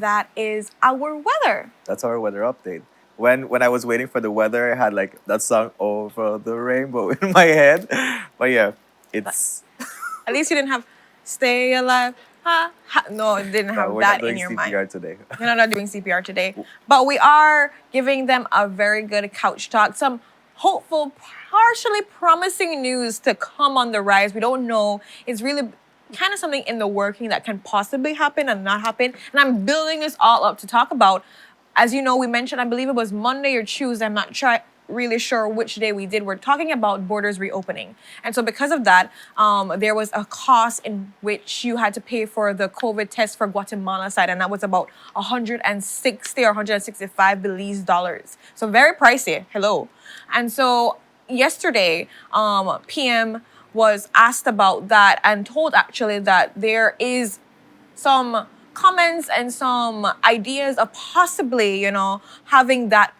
that is our weather. That's our weather update. When I was waiting for the weather, I had like that song "Over the Rainbow" in my head. But yeah, it's At least you didn't have "Stay Alive." Ha, ha. No, it didn't have we're not that in doing your CPR mind. today. You're not doing CPR today. But we are giving them a very good couch talk. Some hopeful, partially promising news to come on the rise. We don't know. It's really kind of something in the working that can possibly happen and not happen. And I'm building this all up to talk about. As you know, we mentioned, I believe it was Monday or Tuesday. I'm not really sure which day we did. We're talking about borders reopening. And so because of that, there was a cost in which you had to pay for the COVID test for Guatemala side, and that was about 160 or 165 Belize dollars. So very pricey. Hello. And so yesterday, PM was asked about that and told actually that there is some comments and some ideas of possibly, having that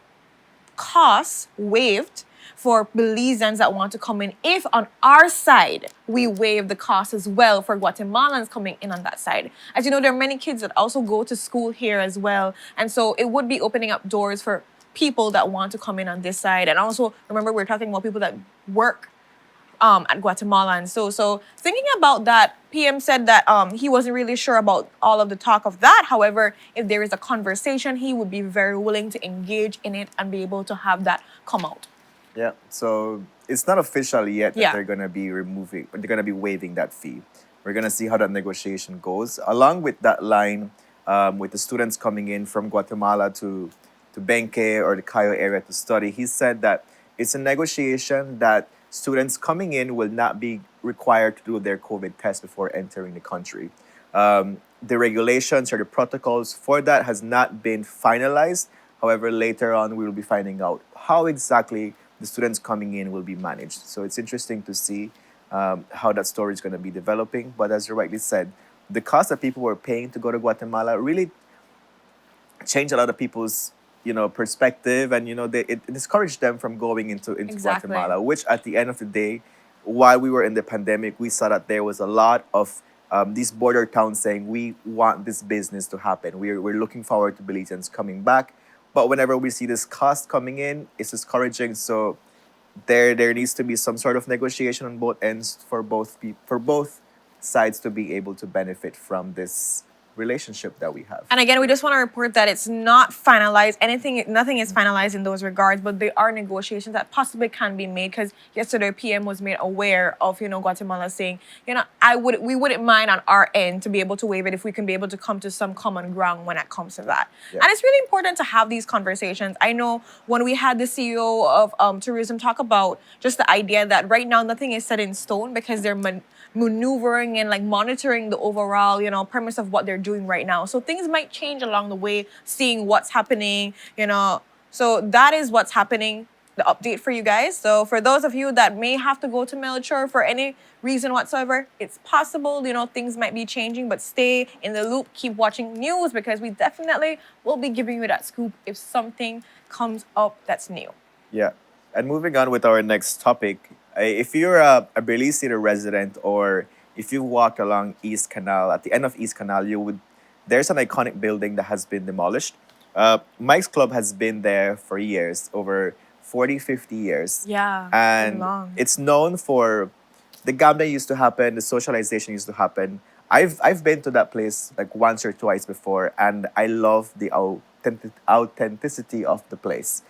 cost waived for Belizeans that want to come in. If on our side, we waive the cost as well for Guatemalans coming in on that side. As you know, there are many kids that also go to school here as well. And so it would be opening up doors for people that want to come in on this side. And also, remember, we're talking about people that work at Guatemala. And so thinking about that, PM said that he wasn't really sure about all of the talk of that. However, if there is a conversation, he would be very willing to engage in it and be able to have that come out. Yeah, so it's not official yet that Yeah. they're gonna be waiving that fee. We're gonna see how that negotiation goes. Along with that line, with the students coming in from Guatemala to Benque or the Cayo area to study, he said that it's a negotiation that students coming in will not be required to do their COVID test before entering the country. The regulations or the protocols for that has not been finalized. However, later on, we will be finding out how exactly the students coming in will be managed. So it's interesting to see how that story is going to be developing. But as you rightly said, the cost that people were paying to go to Guatemala really changed a lot of people's perspective, and it discouraged them from going into Exactly. Guatemala, which at the end of the day, while we were in the pandemic, we saw that there was a lot of these border towns saying we want this business to happen. We're looking forward to Belizeans coming back, but whenever we see this cost coming in, it's discouraging. So there needs to be some sort of negotiation on both ends for both sides to be able to benefit from this relationship that we have. And again, we just want to report that it's not finalized. Nothing is finalized in those regards, but there are negotiations that possibly can be made. Because yesterday, PM was made aware of, Guatemala saying, we wouldn't mind on our end to be able to waive it if we can be able to come to some common ground when it comes to that. Yeah. And it's really important to have these conversations. I know when we had the CEO of tourism talk about just the idea that right now nothing is set in stone because they're maneuvering and like monitoring the overall, premise of what they're doing right now. So things might change along the way, seeing what's happening, So that is what's happening, the update for you guys. So for those of you that may have to go to Melchor for any reason whatsoever, it's possible, things might be changing, but stay in the loop, keep watching news because we definitely will be giving you that scoop if something comes up that's new. Yeah. And moving on with our next topic, if you're a Belize City resident or if you walk along East Canal, at the end of East Canal, there's an iconic building that has been demolished. Mike's Club has been there for years, over 40, 50 years. Yeah, And long. it's known for the gambling used to happen, the socialization used to happen. I've been to that place like once or twice before, and I love the authenticity of the place.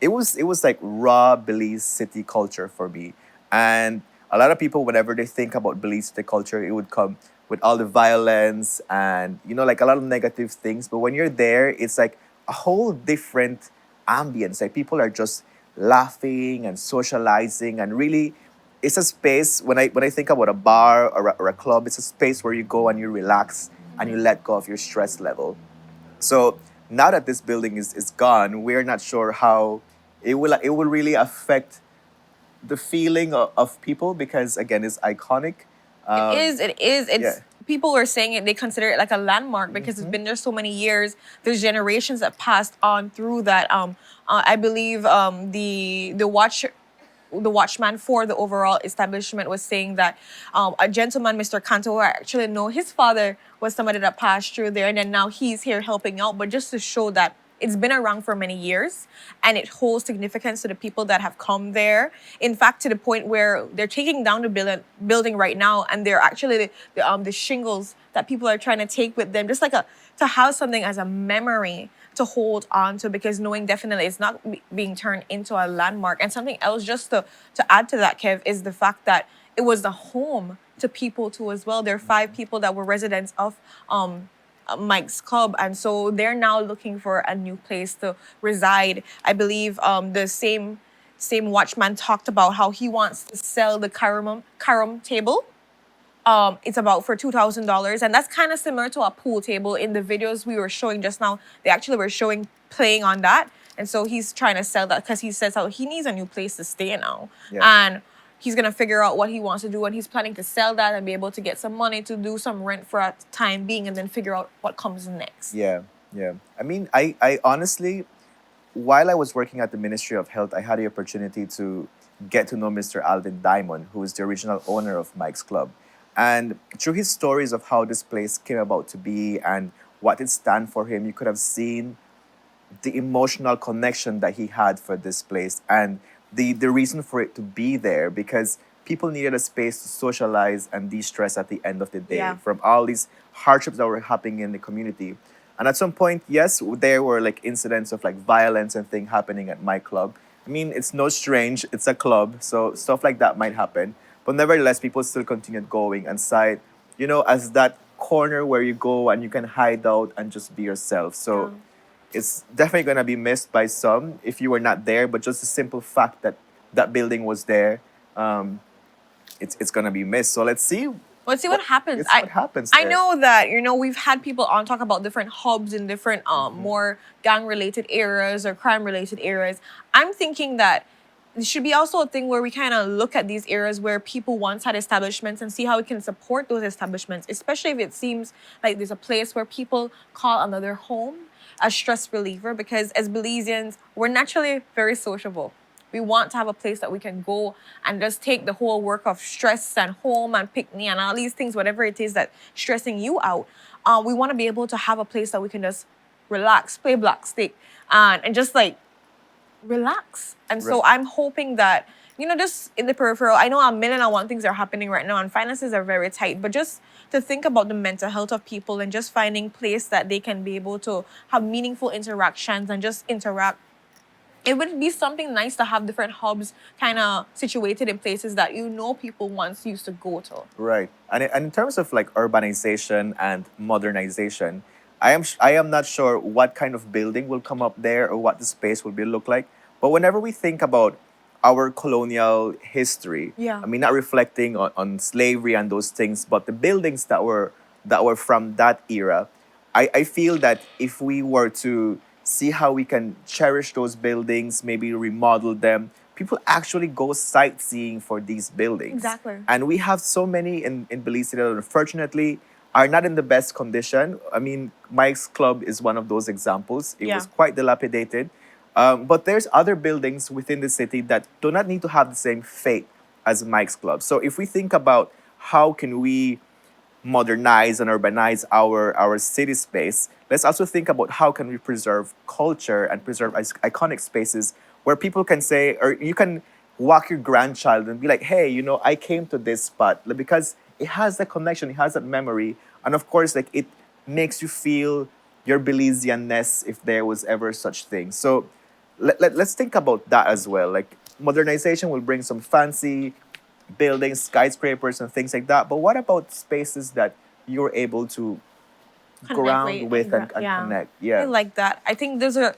It was like raw Belize City culture for me, and a lot of people, whenever they think about Belize City culture, it would come with all the violence and like a lot of negative things. But when you're there, it's like a whole different ambience. Like people are just laughing and socializing, and really, it's a space. When I think about a bar or a club, it's a space where you go and you relax and you let go of your stress level. So now that this building is gone, we're not sure how it will really affect the feeling of people, because again, it's iconic. It is. It's yeah. People are saying it. They consider it like a landmark because it's been there so many years. There's generations that passed on through that. I believe the watch the watchman for the overall establishment was saying that a gentleman, Mr. Kanto, who I actually know, his father was somebody that passed through there, and then now he's here helping out. But just to show that it's been around for many years and it holds significance to the people that have come there. In fact, to the point where they're taking down the building right now, and they're actually the shingles that people are trying to take with them, just like to have something as a memory to hold on to, because knowing definitely it's not being turned into a landmark. And something else, just to add to that, Kev, is the fact that it was the home to people too as well. There are 5 people that were residents of Mike's Culb, and so they're now looking for a new place to reside. I believe the same watchman talked about how he wants to sell the carom table. It's about for $2,000, and that's kind of similar to a pool table. In the videos we were showing just now, they actually were showing playing on that, and so he's trying to sell that because he says how he needs a new place to stay now, and he's gonna figure out what he wants to do, and he's planning to sell that and be able to get some money to do some rent for a time being, and then figure out what comes next. Yeah, yeah. I mean, I honestly, while I was working at the Ministry of Health, I had the opportunity to get to know Mr. Alvin Diamond, who is the original owner of Mike's Club. And through his stories of how this place came about to be and what it stand for him, you could have seen the emotional connection that he had for this place and the reason for it to be there, because people needed a space to socialize and de-stress at the end of the day Yeah. from all these hardships that were happening in the community. And at some point, yes, there were like incidents of like violence and thing happening at my club. I mean, it's no strange, it's a club, so stuff like that might happen. But nevertheless, people still continued going and side, as that corner where you go and you can hide out and just be yourself. So it's definitely going to be missed by some if you were not there, but just the simple fact that that building was there, it's going to be missed. So let's see. Let's see what happens. Let's see what happens I there. know that, we've had people on talk about different hubs in different more gang-related areas or crime-related areas. I'm thinking that it should be also a thing where we kind of look at these areas where people once had establishments and see how we can support those establishments, especially if it seems like there's a place where people call another home a stress reliever, because as Belizeans, we're naturally very sociable. We want to have a place that we can go and just take the whole work of stress and home and picnic and all these things, whatever it is that's stressing you out. We want to be able to have a place that we can just relax, play block stick, and just like relax. And so Right. I'm hoping that, just in the peripheral, I know a million and one things are happening right now and finances are very tight, but just to think about the mental health of people and just finding place that they can be able to have meaningful interactions and just interact. It would be something nice to have different hubs kind of situated in places that people once used to go to. Right. And in terms of like urbanization and modernization, I am not sure what kind of building will come up there or what the space will be look like. But whenever we think about our colonial history, Yeah. I mean not reflecting on slavery and those things, but the buildings that were from that era, I feel that if we were to see how we can cherish those buildings, maybe remodel them, people actually go sightseeing for these buildings. Exactly. And we have so many in Belize City that unfortunately are not in the best condition. I mean, Mike's Club is one of those examples. It was Yeah. quite dilapidated. But there's other buildings within the city that do not need to have the same fate as Mike's Club. So if we think about how can we modernize and urbanize our city space, let's also think about how can we preserve culture and preserve iconic spaces where people can say, or you can walk your grandchild and be like, hey, I came to this spot because it has that connection, it has that memory, and of course, like it makes you feel your Belizeanness if there was ever such thing. So let's think about that as well. Like modernization will bring some fancy buildings, skyscrapers, and things like that. But what about spaces that you're able to ground with and connect? I Yeah. like that. I think those are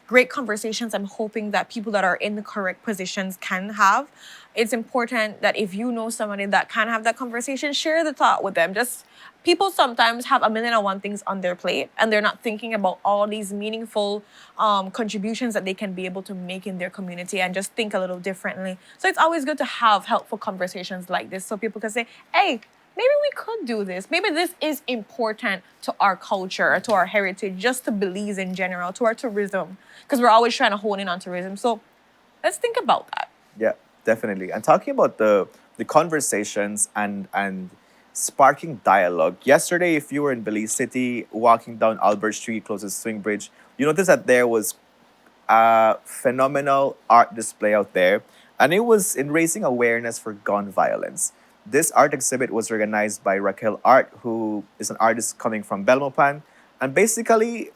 great conversations I'm hoping that people that are in the correct positions can have. It's important that if you know somebody that can have that conversation, share the thought with them. Just people sometimes have a million and one things on their plate and they're not thinking about all these meaningful contributions that they can be able to make in their community and just think a little differently. So it's always good to have helpful conversations like this so people can say, hey, maybe we could do this. Maybe this is important to our culture, to our heritage, just to Belize in general, to our tourism, because we're always trying to hone in on tourism. So let's think about that. Yeah. Definitely. And talking about the conversations and sparking dialogue. Yesterday, if you were in Belize City, walking down Albert Street, closest swing bridge, you noticed that there was a phenomenal art display out there, and it was in raising awareness for gun violence. This art exhibit was organized by Raquel Art, who is an artist coming from Belmopan, and basically,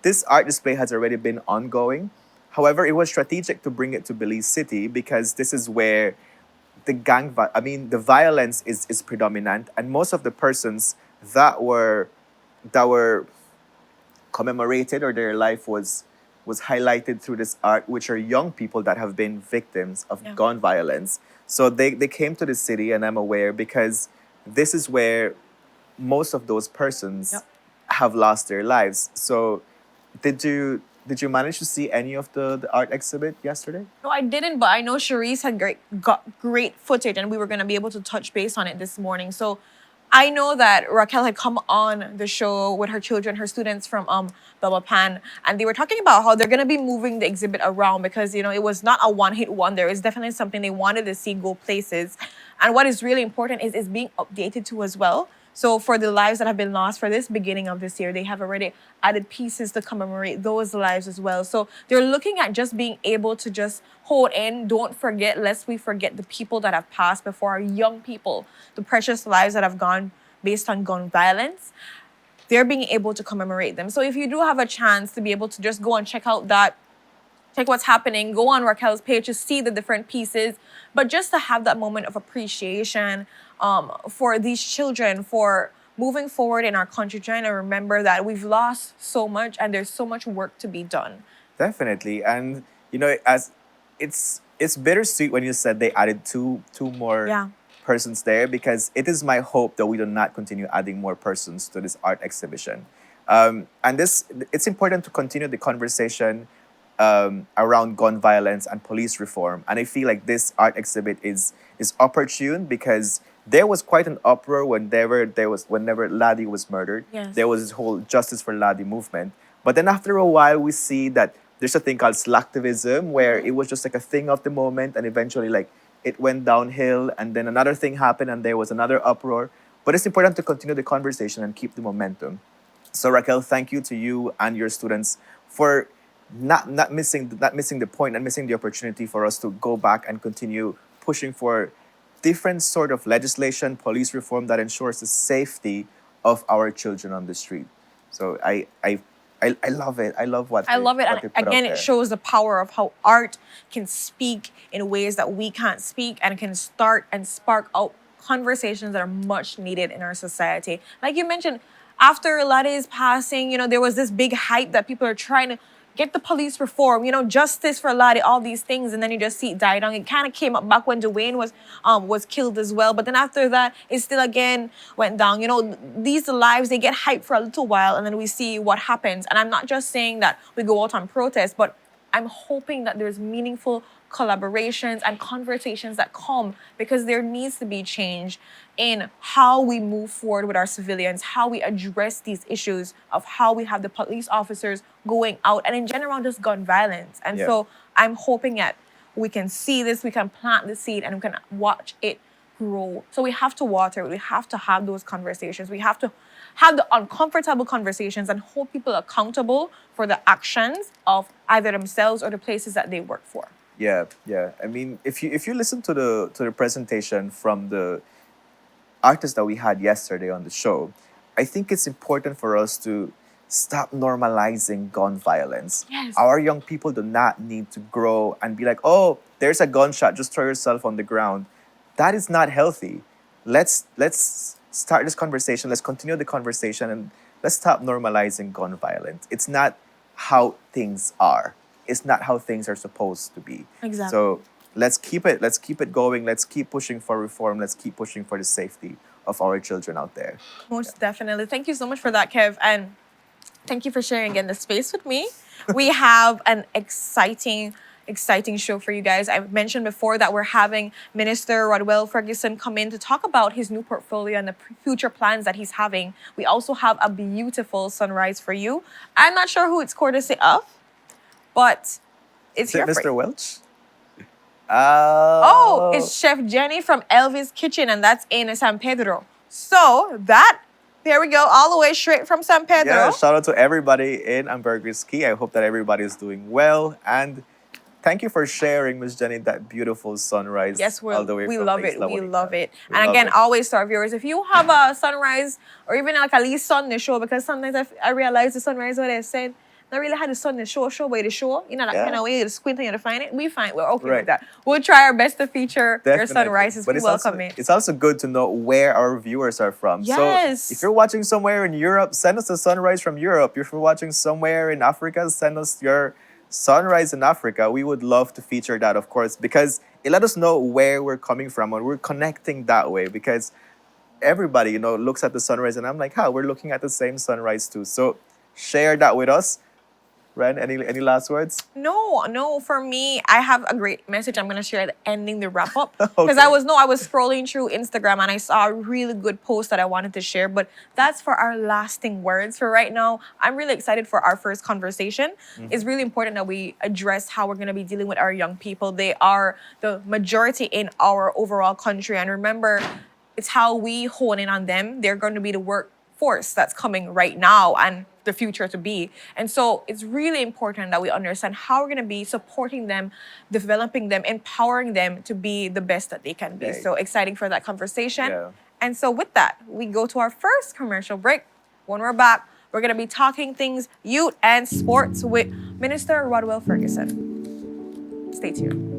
this art display has already been ongoing. However, it was strategic to bring it to Belize City because this is where the violence is predominant, and most of the persons that were that were commemorated or their life was highlighted through this art, which are young people that have been victims of Yeah. gun violence. So they came to the city, and I'm aware because this is where most of those persons Yep. have lost their lives. So did you manage to see any of the art exhibit yesterday? No, I didn't, but I know Charisse had got great footage, and we were gonna be able to touch base on it this morning. So I know that Raquel had come on the show with her children, her students from Pan, and they were talking about how they're gonna be moving the exhibit around because it was not a one-hit wonder. It's definitely something they wanted to see go places. And what is really important is being updated to as well. So for the lives that have been lost for this beginning of this year, they have already added pieces to commemorate those lives as well. So they're looking at just being able to just hold in, don't forget, lest we forget the people that have passed before, our young people, the precious lives that have gone based on gun violence. They're being able to commemorate them. So if you do have a chance to be able to just go and check out that, check what's happening, go on Raquel's page to see the different pieces, but just to have that moment of appreciation for these children, for moving forward in our country, trying to remember that we've lost so much and there's so much work to be done. Definitely. And as it's bittersweet when you said they added two more Yeah. persons there, because it is my hope that we do not continue adding more persons to this art exhibition. And this it's important to continue the conversation around gun violence and police reform. And I feel like this art exhibit is opportune because there was quite an uproar whenever Laddie was murdered. Yes. There was this whole Justice for Laddie movement. But then after a while, we see that there's a thing called slacktivism, where it was just like a thing of the moment, and eventually like it went downhill, and then another thing happened, and there was another uproar. But it's important to continue the conversation and keep the momentum. So Raquel, thank you to you and your students for not missing the point and missing the opportunity for us to go back and continue pushing for different sort of legislation, police reform that ensures the safety of our children on the street. So I love it. I love I love it. what And they put again, out it there. shows the power of how art can speak in ways that we can't speak and can start and spark out conversations that are much needed in our society. Like you mentioned, after Lade's passing, there was this big hype that people are trying to get the police reform, justice for Lade, all these things, and then you just see it die down. It kind of came up back when Dwayne was killed as well, but then after that, it still again went down. These lives, they get hyped for a little while, and then we see what happens. And I'm not just saying that we go out on protest, but I'm hoping that there's meaningful collaborations and conversations that come, because there needs to be change in how we move forward with our civilians, how we address these issues of how we have the police officers going out, and in general, just gun violence. And Yeah. so I'm hoping that we can see this, we can plant the seed, and we can watch it grow. So we have to water it. We have to have those conversations. We have to have the uncomfortable conversations and hold people accountable for the actions of either themselves or the places that they work for. Yeah, yeah. I mean, if you listen to the presentation from the artist that we had yesterday on the show, I think it's important for us to stop normalizing gun violence. Yes. Our young people do not need to grow and be like, oh, there's a gunshot, just throw yourself on the ground. That is not healthy. Let's start this conversation. Let's continue the conversation, and let's stop normalizing gun violence. It's not how things are. It's not how things are supposed to be. Exactly. So let's keep it going. Let's keep pushing for reform. Let's keep pushing for the safety of our children out there. Most definitely. Thank you so much for that, Kev. And thank you for sharing again the space with me. We have an exciting show for you guys. I mentioned before that we're having Minister Rodwell Ferguson come in to talk about his new portfolio and the future plans that he's having. We also have a beautiful sunrise for you. I'm not sure who it's courtesy of, but it's Is it here for Mr. you. Welch? Oh, it's Chef Jenny from Elvis Kitchen, and that's in San Pedro. So there we go, all the way straight from San Pedro. Yeah, shout out to everybody in Ambergris Key. I hope that everybody is doing well. And thank you for sharing, Miss Jenny, that beautiful sunrise. Yes, all the way we from love Isla it. We Bonita. love it. We And love again, it. always to our viewers, if you have a sunrise or even like at least sun to show, because sometimes I realize the sunrise, what I said, not really had the sun to show by the show. You know, that Yeah. kind of way, you squint and you find it. We're okay Right. with that. We'll try our best to feature your Definitely. sunrises. But We welcome it. it's also good to know where our viewers are from. Yes. So if you're watching somewhere in Europe, send us a sunrise from Europe. If you're watching somewhere in Africa, send us your sunrise in Africa. We would love to feature that, of course, because it let us know where we're coming from and we're connecting that way, because everybody, looks at the sunrise and I'm like, we're looking at the same sunrise too. So share that with us. Ren, any last words? No. For me, I have a great message I'm gonna share at the ending the wrap up. Because Okay. I was scrolling through Instagram and I saw a really good post that I wanted to share. But that's for our lasting words for right now. I'm really excited for our first conversation. It's really important that we address how we're gonna be dealing with our young people. They are the majority in our overall country. And remember, it's how we hone in on them. They're going to be the workforce that's coming right now and the future to be. And so it's really important that we understand how we're going to be supporting them, developing them, empowering them to be the best that they can be. Okay. So exciting for that conversation. Yeah. And so with that, we go to our first commercial break. When we're back, we're going to be talking things youth and sports with Minister Rodwell Ferguson. Stay tuned.